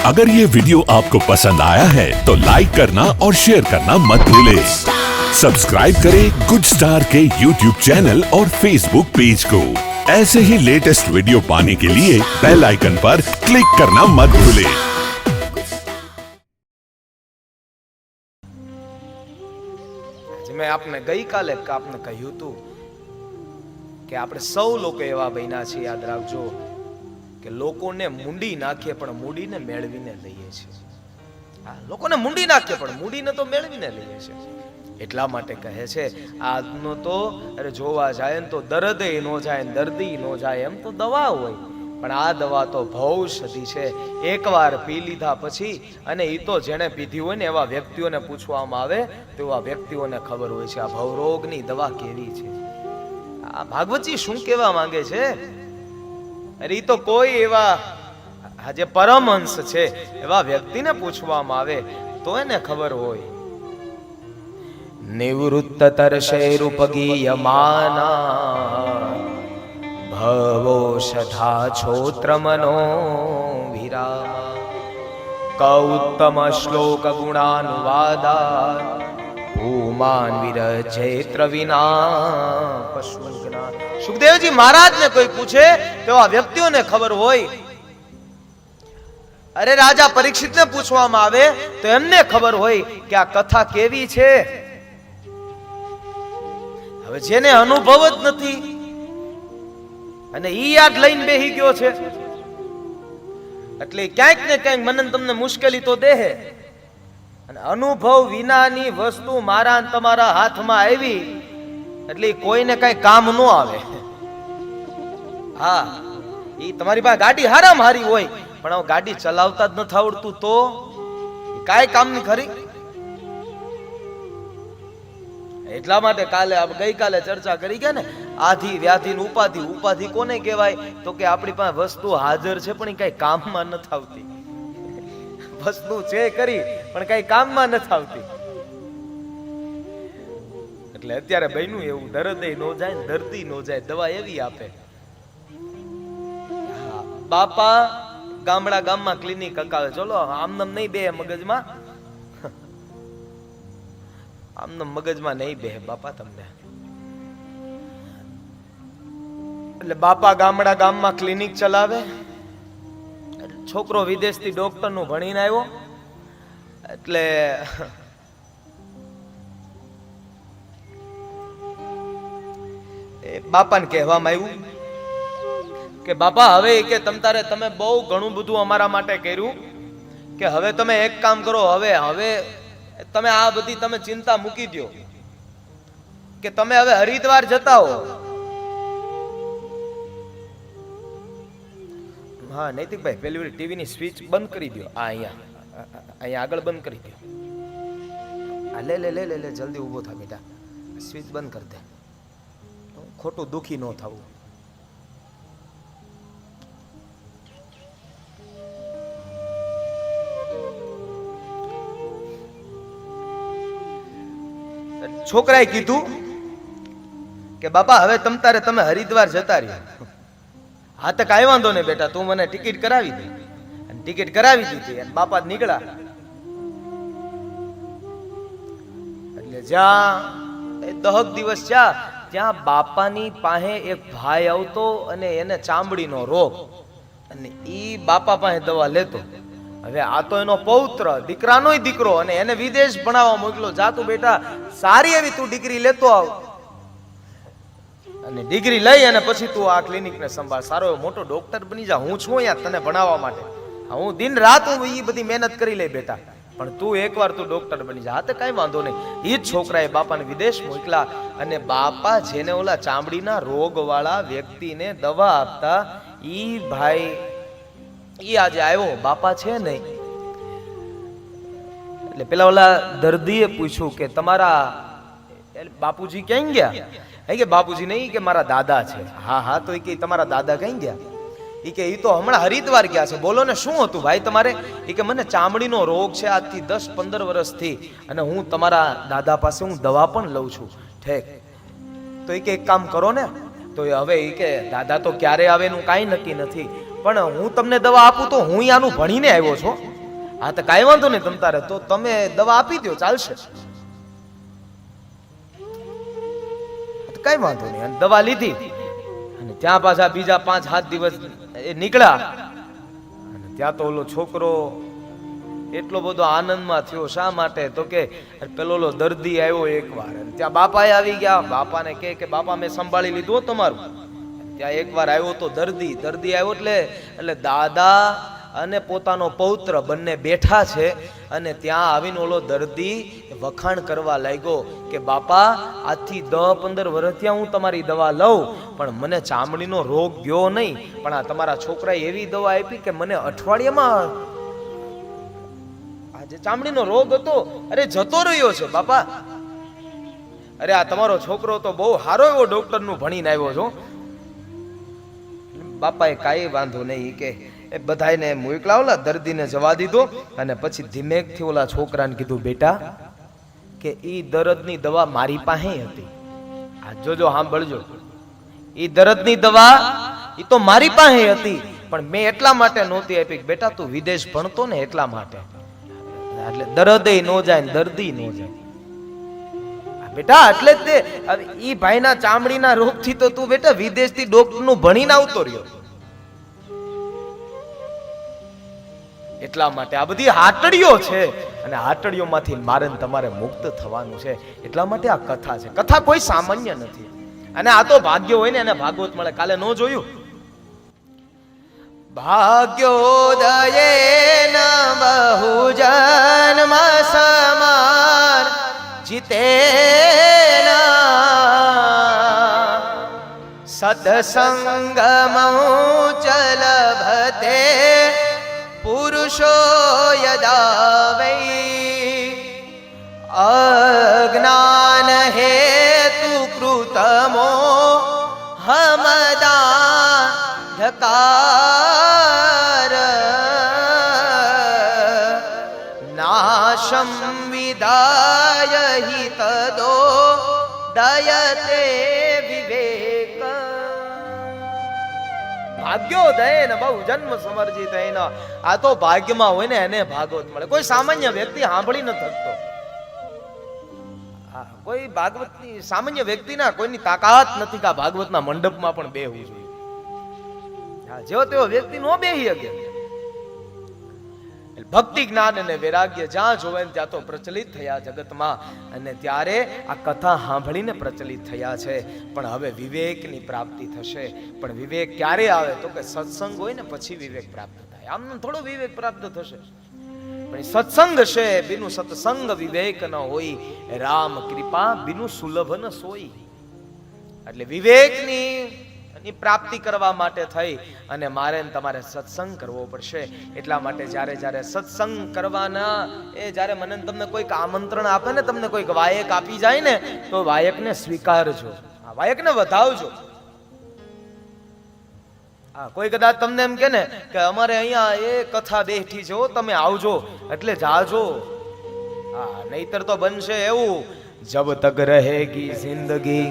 अगर ये वीडियो आपको पसंद आया है तो लाइक करना और शेयर करना मत भूलें। सब्सक्राइब करें गुड स्टार के यूट्यूब चैनल और फेसबुक पेज को। ऐसे ही लेटेस्ट वीडियो पाने के लिए बेल आइकन पर क्लिक करना मत भूलें। મેં આપને ગઈકાલે આપને કહ્યું હતું કે આપણે સૌ લોકો એવા બન્યા છીએ, યાદ રાખજો કે લોકોને મૂંડી નાખીએ પણ મૂડીને મેળવીને લઈએ છીએ। હા, લોકોને મૂંડી નાખીએ પણ મૂડીને તો મેળવીને લઈએ છીએ। એટલા માટે કહે છે આજનો તો અરે જોવા જાય ને તો દર્દે નો જાય, દર્દી નો જાય, એમ તો દવા હોય પણ આ દવા તો ભૌષધી છે। એકવાર પી લીધા પછી અને ઈ તો જેણે પીધી હોય ને એવા વ્યક્તિઓને પૂછવામાં આવે તો એવા વ્યક્તિઓને ખબર હોય છે આ ભવરોગની દવા કેવી છે। આ ભાગવતજી શું કહેવા માંગે છે? અરે ઈ તો કોઈ એવા જે પરમહંસ છે એવા વ્યક્તિને પૂછવામાં આવે તો એને ખબર હોય। નિવૃત્ત તર્ષેરુપગીયમાના ભવોષધા છોત્રમનો વિરામ કૌત્તમ શ્લોક ગુણાનુવાદા ભૂમાન વિરજેત્ર વિના પશુજ્ઞા। સુખદેવજી મહારાજને કોઈ પૂછે તો આ વ્યક્તિઓને ખબર હોય। અરે રાજા પરીક્ષિતને પૂછવામાં આવે તો એમને ખબર હોય કે આ કથા કેવી છે। હવે જેને અનુભવ જ નથી અને ઈ યાદ લઈને બેહી ગયો છે એટલે ક્યાંક ને ક્યાંક મને તમને મુશ્કેલી તો દેહે। અને અનુભવ વિનાની વસ્તુ મારા અને તમારા હાથમાં આવી એટલે કોઈને કઈ કામ ન આવે। હા, ઈ તમારી પાસે ગાડી હારામ હારી હોય પણ ગાડી ચલાવતા જ નથી આવડતું તો કાંઈ કામની ખરી। એટલા માટે કાલે ગઈકાલે ચર્ચા કરી ગયા ને આધિ વ્યાધિ ઉપાધિ। ઉપાધિ કોને કહેવાય તો કે આપણી પાસે વસ્તુ હાજર છે પણ કઈ કામમાં નથી આવતી। વસ્તુ છે કરી પણ કઈ કામમાં નથી આવતી। એટલે અત્યારે બન્યું એવું દર્દે નો જાય ને દર્દી નો જાય, દવા એવી આપે। બાપા ગામડા ગામમાં ક્લિનિક અકાવે, ચલો આમનામ નહીં બે મગજમાં, આમનો મગજમાં નહીં બે બાપા તમને। એટલે બાપા ગામડા ગામમાં ક્લિનિક ચલાવે। છોકરો વિદેશથી ડોક્ટર નું ભણીને આવ્યો એટલે બાપાને કહેવામાં આવ્યું કે બાપા હવે કે તમે બહુ ઘણું બધું અમારા માટે કર્યું કે હવે તમે એક કામ કરો, હવે તમે આ બધી તમે ચિંતા મૂકી દો કે તમે હવે હરિદ્વાર જતા હો। હા નૈતિકભાઈ પેલી ટીવી ની સ્વિચ બંધ કરી દો, આ અહીંયા આગળ બંધ કરી દો। આ લે લે લે લે લે જલ્દી ઊભો થા બેટા, સ્વિચ બંધ કરી દે, ખોટું દુખી ન થવું। છોકરાએ કીધું કે બાપા હવે તમે હરિદ્વાર જતા રહ્યો। હા તો કાંઈ વાંધો નહીં બેટા, તું મને ટિકિટ કરાવી દે। અને ટિકિટ કરાવી દીધી અને બાપા નીકળ્યા। એટલે જ્યાં 10 દિવસ ત્યાં બાપાની પાસે એક ભાઈ આવતો અને એને ચામડીનો રોગ, અને ઈ બાપા પાસે દવા લેતો। હવે આ તો એનો પૌત્ર દીકરાનોય દીકરો અને એને વિદેશ ભણાવવા મોકલો, જા તું બેટા સારી એવી તું ડિગ્રી લેતો આવ અને ડિગ્રી લઈ અને પછી તું આ ક્લિનિક ને સંભાળ, સારો એવો મોટો ડોક્ટર બની જા। હું છું અહીંયા તને ભણાવવા માટે, હું દિન રાત હું એ બધી મહેનત કરી લઈ બેટા, પણ તું એકવાર તું ડોક્ટર બની જા। હા તો કઈ વાંધો નહીં। એ જ છોકરાએ બાપાને વિદેશ મોકલા અને બાપા જેને ઓલા ચામડીના રોગ વાળા વ્યક્તિને દવા આપતા ઈ ભાઈ ઈ આજે આવ્યો, બાપા છે નહીં। એટલે પેલા ઓલા દર્દીએ પૂછ્યું કે તમારા બાપુજી ક્યાં ગયા? કે બાપુજી નહીં, કે મારા દાદા છે। હા હા તો કે તમારા દાદા ક્યાં ગયા? કે ઈ તો હમણાં હરિદ્વાર ગયા છે। બોલો ને શું હતું ભાઈ તમારે? કે મને ચામડીનો રોગ છે આજથી 10-15 વર્ષથી અને હું તમારા દાદા પાસે હું દવા પણ લઉં છું। ઠીક, તો કે એક કામ કરો ને, તો હવે કે દાદા તો ક્યારે આવે એનું કાંઈ નક્કી નથી, પણ હું તમને દવા આપું તો હું આનું ભણીને આવ્યો છું। હા તો કાંઈ વાંધો નહીં તમ તારે, તો તમે દવા આપી દો, ચાલશે. કઈ વાંધો નહીં. અને દવા લીધી અને ત્યાં પાછા બીજા 5-7 દિવસ એ નીકળ્યા અને ત્યાં તો ઓલો છોકરો એટલો બધો આનંદમાં થયો. શા માટે? તો કે પેલો ઓલો દર્દી આવ્યો એકવાર, ત્યાં બાપાએ આવી ગયા. બાપાને કે બાપા મેં સંભાળી લીધું તમારું. ત્યાં એકવાર આવ્યો તો દર્દી આવ્યો એટલે દાદા અને પોતાનો પૌત્ર બંને બેઠા છે અને ત્યાં આવીને ઓલો દર્દી વખાણ કરવા લાગ્યો કે બાપા આજથી 10-15 વર્ષ થયા હું તમારી દવા લઉં, પણ મને ચામડીનો રોગ ગયો નહીં, પણ આ તમારા છોકરાએ એવી દવા આપી કે મને અઠવાડિયામાં આ જે ચામડીનો રોગ હતો અરે જતો રહ્યો છે બાપા. અરે આ તમારો છોકરો તો બહુ સારો એવો ડોક્ટરનું ભણીને આવ્યો છો. બાપાએ કાંઈ વાંધો નહીં કે એ બધાને મોકલા, ઓલા દર્દીને જવા દીધો અને પછી ધીમેકથી ઓલા છોકરાને કીધું બેટા કે ઈ દર્દની દવા મારી પાસે હતી. આ જોજો સાંભળજો, ઈ દર્દની દવા ઈ તો મારી પાસે હતી, પણ મેં એટલા માટે નહોતી આપી કે બેટા તું વિદેશ ભણતો ને એટલા માટે, એટલે દર્દે નો જાય ને દર્દી નો જાય બેટા. એટલે જ તે ઈ ભાઈના ચામડીના રોગથી તો તું બેટા વિદેશથી ડોક્ટરનું ભણીને આવતો રહ્યો. એટલા માટે આ બધી હાટડીઓ છે અને હાટડીઓમાંથી મારે તમારે મુક્ત થવાનું છે. એટલા માટે આ કથા છે. કથા કોઈ સામાન્ય નથી અને આ તો ભાગ્ય હોય ને એને ભાગવત મળે. કાલે નો જોયું? ભાગ્યોદયેન બહુજન્મ સમાર જીતેન સત્સંગમૌચલભતે પુરુષો યદા વૈ અજ્ઞાન હેતુ કૃતમો હમદાંધકાર નાશમ વિદાય હિ તદો દયતે વિવેક ભાગ્યોદય ને બહુ જન્મ સમર્જિત. આ તો ભાગ્યમાં હોય ને એને ભાગવત મળે. કોઈ સામાન્ય વ્યક્તિ સાંભળી ન થતો. કોઈ ભાગવતની સામાન્ય વ્યક્તિના કોઈની તાકાત નથી કે ભાગવતના મંડપમાં પણ બેહવું જોઈએ. જેવો તેવો વ્યક્તિ નો બેહી શકે. ભક્તિ જ્ઞાન અને વૈરાગ્ય જ્યાં જોવે ત્યાં તો પ્રચલિત થયા જગતમાં અને ત્યારે આ કથા સાંભળીને પ્રચલિત થયા છે. પણ હવે વિવેકની પ્રાપ્તિ થશે. પણ વિવેક ક્યારે આવે તો કે સત્સંગ હોય ને પછી વિવેક પ્રાપ્ત થાય. આમ થોડો વિવેક પ્રાપ્ત થશે. પણ સત્સંગ છે બિનું સત્સંગ વિવેક ન હોય, રામ કૃપા બિનું સુલભ ન સોઈ. એટલે વિવેકની પ્રાપ્તિ કરવા માટે થઈ અને મારે તમારે સત્સંગ કરવો પડશે. એટલા માટે જ્યારે સત્સંગ કરવાના એ જ્યારે મને તમને કોઈક આમંત્રણ આપે ને, તમને કોઈક વાયક આપી જાય ને તો વાયકને સ્વીકારજો, વાયકને વધાવજો. કોઈ કદાચ તમને એમ કે ને કે અમારે અહીંયા એ કથા બેઠી છે તમે આવજો એટલે જાજો. નહીતર તો બનશે એવું જબ તક રહેગી જિંદગી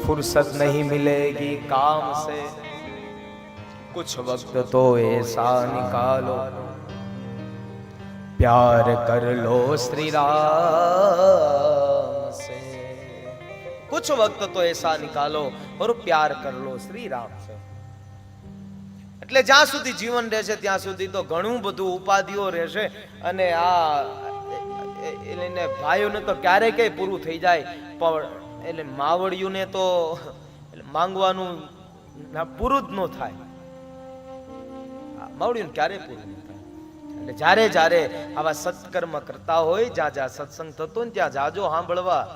फुर्सत नहीं मिलेगी काम से कुछ वक्त तो ऐसा निकालो प्यार कर लो श्री राम से. कुछ वक्त तो ऐसा निकालो और प्यार कर लो श्री राम से. એટલે જ્યાં સુધી જીવન રહેશે ત્યાં સુધી તો ઘણું બધું ઉપાધિઓ રહેશે અને આ એને ભાઈઓને તો ક્યારેય કઈ પૂરું થઈ જાય પણ એટલે માવડિયુંને તો માંગવાનું પૂરું જ ન થાય. માવડિયું ક્યારે પૂરું ન થાય. એટલે જ્યારે આવા સત્કર્મ કરતા હોય, જ્યાં સત્સંગ થતો ને ત્યાં જાજો સાંભળવા.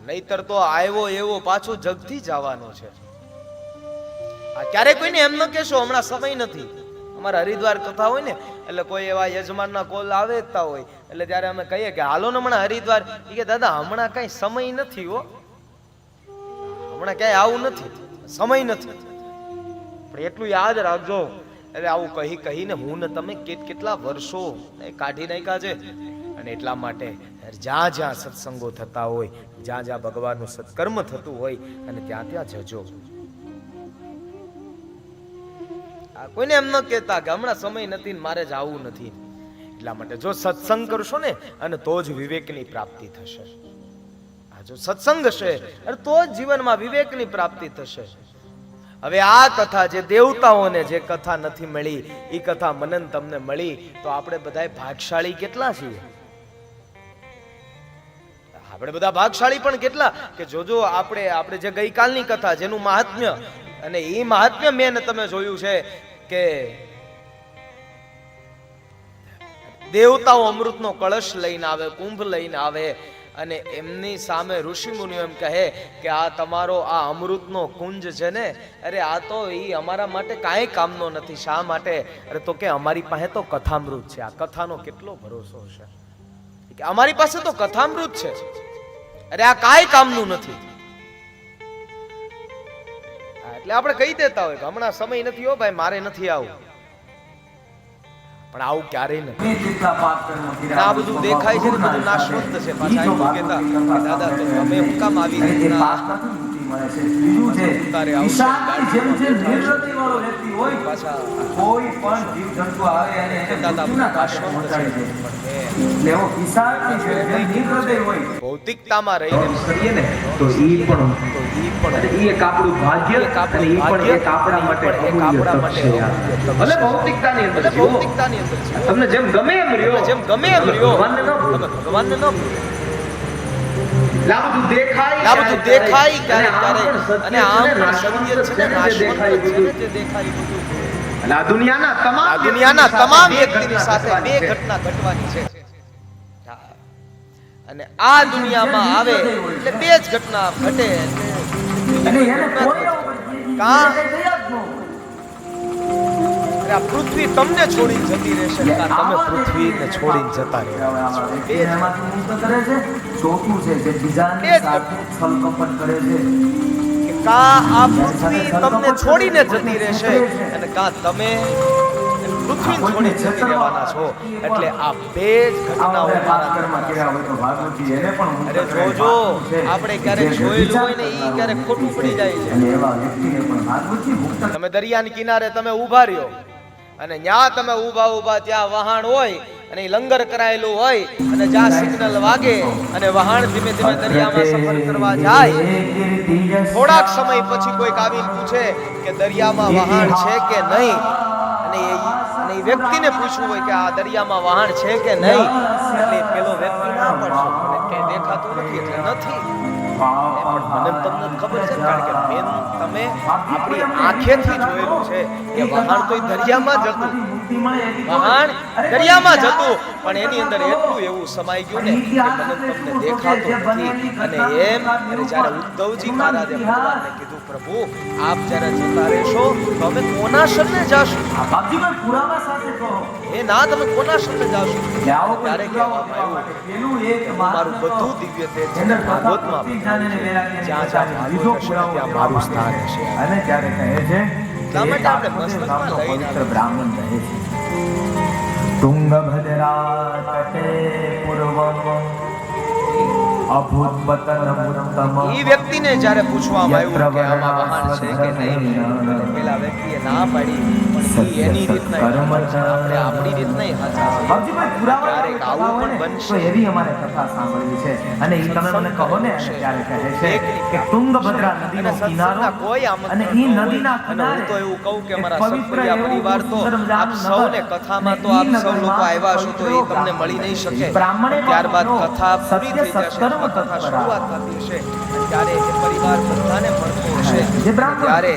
નહીતર તો આવ્યો એવો પાછો જગથી જવાનો છે. ક્યારે કોઈને એમ ન કહેશો હમણાં સમય નથી. અમારા હરિદ્વાર કથા હોય ને એટલે કોઈ એવા યજમાનના કોલ આવતા હોય એટલે ત્યારે અમે કહીએ કે હાલો ને હમણાં હરિદ્વાર. એ કે દાદા હમણાં કઈ સમય નથી હો, હમણાં ક્યાંય આવું નથી, સમય નથી. પણ એટલું યાદ રાખજો. એટલે આવું કહીને હું ને તમે કેટલા વર્ષો કાઢી નાખ્યા છે. અને એટલા માટે જ્યાં સત્સંગો થતા હોય, જ્યાં ભગવાનનું સત્કર્મ થતું હોય અને ત્યાં જજો. કોઈને એમ ન કહેતા કે હમણાં સમય નથી ને મારે જવું નથી. એટલા માટે જો સત્સંગ કરશો ને અને તો જ વિવેકની પ્રાપ્તિ થશે. આ જો સત્સંગ હશે અને તો જ જીવનમાં વિવેકની પ્રાપ્તિ થશે. હવે આ કથા જે દેવતાઓને જે કથા નથી મળી એ કથા મને તમને મળી તો આપણે બધાય ભાગશાળી કેટલા છીએ? આપણે બધા ભાગશાળી પણ કેટલા કે જોજો આપણે જે ગઈકાલની કથા જેનું મહાત્મ્ય અને એ મહાત્મ્ય મેં તમે જોયું છે કે દેવતાઓ અમૃતનો કળશ લઈને આવે, કુંભ લઈને આવે અને એમની સામે ઋષિ મુનિઓ એમ કહે કે આ તમારો આ અમૃતનો કુંજ છે ને, અરે આ તો એ અમારા માટે કાંઈ કામનો નથી. શા માટે? અરે તો કે અમારી પાસે તો કથામૃત છે. આ કથાનો કેટલો ભરોસો છે કે અમારી પાસે તો કથામૃત છે. અરે આ કાંઈ કામનું નથી. એટલે આપણે કહી દેતા હોય કે હમણાં સમય નથી હો ભાઈ, મારે નથી આવું. પણ આવું ક્યારેય નથી. આ બધું દેખાય છે ને બધું નાશવંત છે. પાછા એવું કહેતા કે દાદા તો અમે હું કામ આવી રીતના તારે આવું પાછા કોઈ પણ જીવ જંતુ આવે અને દાદા નાશવંત છે. ભૌતિકતામાં રહીને કરીએ ને તો ઈ પણ એક આપણું ભાગ્ય અને ઈ પણ એક આપણા માટે અમૂલ્ય તક છે યાર. ભલે ભૌતિકતાની અંદર તમને જેમ ગમે એમ રહ્યો, ભગવાનને ન લાબું દેખાય ક્યારેક અને આમ સત્ય છે ને નાશવંત છે ને તે દેખાય બધું. આ દુનિયાના તમામ વ્યક્તિની સાથે બે ઘટના ઘટવાની છે અને આ દુનિયામાં આવે એટલે બે જ ઘટના ઘટે. આ પૃથ્વી તમને છોડીને જતી રહેશે, તમે પૃથ્વીને છોડીને જતા રહેવાના આ પૃથ્વી તમને છોડીને જતી રહેશે અને કા તમે પૃથ્વીને છોડી જતી રહેવાના છો. એટલે આ બે જ ઘટનાઓ અરે જોજો આપણે ક્યારેક જોયેલું હોય ને ઈ ક્યારેક ખોટું પડી જાય છે. તમે દરિયાના કિનારે તમે ઊભા રહ્યો અને ત્યાં તમે ઊભા ત્યાં વહાણ હોય અને લંગર કરાયેલું હોય અને જ્યાં સિગ્નલ વાગે અને વહાણ ધીમે ધીમે દરિયામાં સફર કરવા જાય, થોડાક સમય પછી કોઈક આવીને પૂછે કે દરિયામાં વહાણ છે કે નહીં, અને એ વ્યક્તિને પૂછવું હોય કે આ દરિયામાં વહાણ છે કે નહીં, એટલે પેલો વ્યક્તિ ના પડશે કે દેખાતું નથી એટલે નથી. મને તમને ખબર છે કારણ કે મેં તમે આપણી આંખેથી જોયેલું છે કે વહાણ તો દરિયામાં જ હતું, વહાણ દરિયામાં જ હતું પણ એની અંદર એટલું એવું સમાઈ ગયું ને કે મને તમને દેખાતું નથી. અને એમ જ્યારે ઉદ્ધવજી મહારાજે ભગવાનને કીધું પ્રભુ આપ જ્યારે જતા રહેશો તો અમે કોના શરણે જાશું? એ ના તમે કોના શરણે જાશો? ત્યારે કહેવામાં આવ્યું મારું બધું દિવ્ય તેજ છે ભાગવતમાં જ્યાં જ્યાં ભાગવત હશે ત્યાં મારું સ્થાન હશે. અને ત્યારે કહે છે એટલા માટે આપણે મસ્તકમાં લઈને બ્રાહ્મણ કહે છે તુંગભદ્રા તટે પૂર્વમ અભૂત પતન ઉત્તમ. ઈ વ્યક્તિને જ્યારે પૂછવામાં આવ્યું કે આમાં વહાણ છે કે નહીં, પેલા વ્યક્તિએ ના પાડી પણ એની રીતના આપણે આપણી રીતના હાચા છે. ક્યારેક આવું પણ બનશે. એવી અમારે કથા સાંભળવી છે અને ઈ તમે મને કહો ને ત્યારે કહે છે કે તુંગભદ્રા નદીનો કિનારો કોઈ આમ અને ઈ નદીના કિનારે હું તો એવું કહું કે અમારા સત્પરિયા પરિવાર તો આપ સૌને કથામાં તો આપ સૌ લોકો આવ્યા છો તો એ તમને મળી નહીં શકે. ત્યારબાદ કથા પૂરી થઈ જશે, કથા શરૂઆત થતી હશે ત્યારે એ પરિવાર બધાને મળતો હશે ત્યારે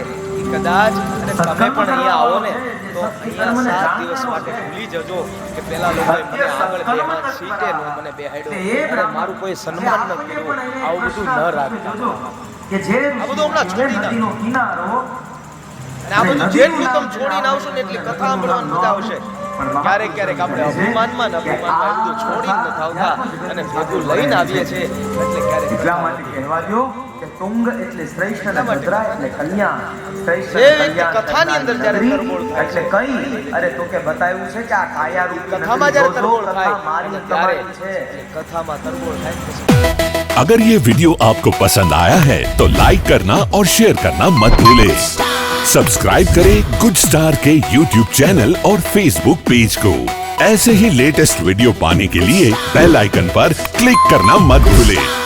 કદાચ અને તમે પણ અહીંયા આવો ને તો અહીંયા 7 દિવસ માટે ભૂલી જજો કે પેલા લોકોએ મને આગળ બે હાથ સીટે નો મને બેહાડ્યો, મારું કોઈ સન્માન ન કર્યું, આવું બધું ન રાખતા. આ બધું હમણાં છોડી નાખો અને આ બધું જેટલું તમે છોડીને આવશો ને એટલી કથા સાંભળવાની મજા આવશે. ક્યારેક આપણે અભિમાનમાં બધું છોડીને નથી આવતા અને ભેગું લઈને આવીએ છીએ એટલે ક્યારેક એટલા માટે કહેવા દો કે તુંગ એટલે શ્રેષ્ઠ અને ભદ્રા એટલે કલ્યાણ. શ્રેષ્ઠ કથાની અંદર જ્યારે તરબોળ થાય એટલે કઈ અરે તો કે બતાવ્યું છે કે આ કાયા રૂપ કથામાં જ્યારે તરબોળ થાય ત્યારે છે કથામાં તરબોળ થાય. अगर ये वीडियो आपको पसंद आया है तो लाइक करना और शेयर करना मत भूलें। सब्सक्राइब करें गुड स्टार के यूट्यूब चैनल और फेसबुक पेज को। ऐसे ही लेटेस्ट वीडियो पाने के लिए बेल आइकन पर क्लिक करना मत भूलें।